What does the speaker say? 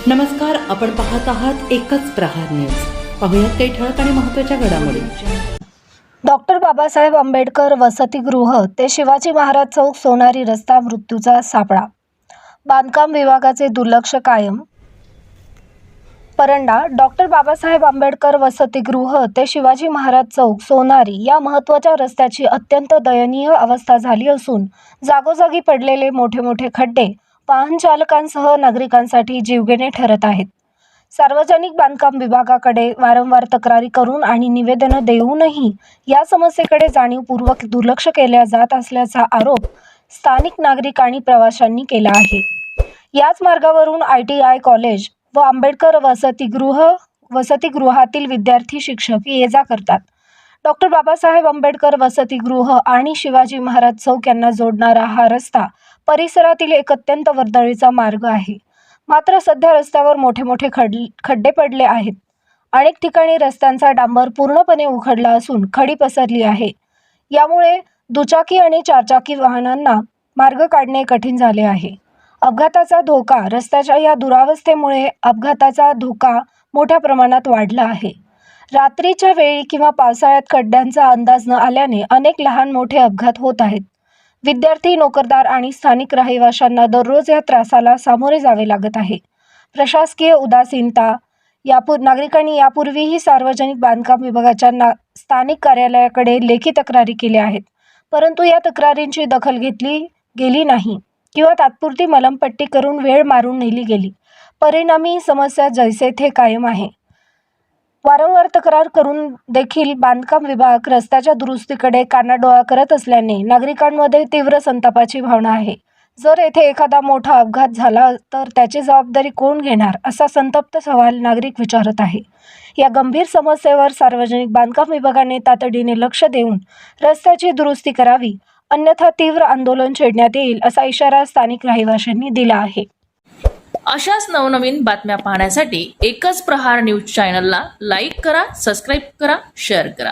नमस्कार, आपण पाहत आहात एकच प्रहार न्यूज. पाहुयात काही ठळक आणि महत्त्वाच्या घडामोडी. डॉक्टर बाबासाहेब आंबेडकर वसतिगृह ते शिवाजी महाराज चौक सोनारी रस्ता मृत्यूचा सापळा. बांधकाम विभागाचे दुर्लक्ष कायम. परंडा. डॉक्टर बाबासाहेब आंबेडकर वसतिगृह ते शिवाजी महाराज चौक सोनारी या महत्त्वाच्या रस्त्याची अत्यंत दयनीय अवस्था झाली असून जागोजागी पडलेले मोठे मोठे खड्डे वाहन चालकांसह नागरिकांसाठी जीवघेणे ठरत आहेत. सार्वजनिक बांधकाम विभागाकडे वारंवार तक्रारी करून आणि निवेदनं देऊनही या समस्येकडे जाणीवपूर्वक दुर्लक्ष केले जात असल्याचा आरोप स्थानिक नागरिक आणि प्रवाशांनी केला आहे. याच मार्गावरून ITI कॉलेज व आंबेडकर वसतिगृहातील विद्यार्थी शिक्षक ये जा करतात. डॉक्टर बाबासाहेब आंबेडकर वसतिगृह आणि शिवाजी महाराज चौक यांना जोडणारा हा रस्ता परिसरातील एक अत्यंत वर्दळीचा मार्ग आहे. मात्र सध्या रस्त्यावर मोठे मोठे खड्डे पडले आहेत. अनेक ठिकाणी रस्त्यांचा डांबर पूर्णपणे उखडला असून खडी पसरली आहे. यामुळे दुचाकी आणि चारचाकी वाहनांना मार्ग काढणे कठीण झाले आहे. अपघाताचा धोका. रस्त्याच्या या दुरावस्थेमुळे अपघाताचा धोका मोठ्या प्रमाणात वाढला आहे. रात्रीच्या वेळी किंवा पावसाळ्यात खड्ड्यांचा अंदाज न आल्याने अनेक लहान मोठे अपघात होत आहेत. विद्यार्थी, नोकरदार आणि स्थानिक रहिवाशांना दररोज या त्रासाला सामोरे जावे लागत आहे. प्रशासकीय उदासीनता. नागरिकांनी यापूर्वीही सार्वजनिक बांधकाम विभागाच्या स्थानिक कार्यालयाकडे लेखी तक्रारी केल्या आहेत, परंतु या तक्रारींची दखल घेतली गेली नाही किंवा तात्पुरती मलमपट्टी करून वेळ मारून नेली गेली. परिणामी ही समस्या जैसे थे कायम आहे. वारंवार तक्रार करून देखील बांधकाम विभाग रस्त्याच्या दुरुस्तीकडे कानाडोळा करत असल्याने नागरिकांमध्ये तीव्र संतापाची भावना आहे. जर येथे एखादा मोठा अपघात झाला तर त्याची जबाबदारी कोण घेणार, असा संतप्त सवाल नागरिक विचारत आहे. या गंभीर समस्येवर सार्वजनिक बांधकाम विभागाने तातडीने लक्ष देऊन रस्त्याची दुरुस्ती करावी, अन्यथा तीव्र आंदोलन छेडण्यात येईल, असा इशारा स्थानिक रहिवाशांनी दिला आहे. अशाच नवनवीन बातम्या पाहण्यासाठी एकच प्रहार न्यूज चॅनलला लाईक करा, सबस्क्राईब करा, शेअर करा.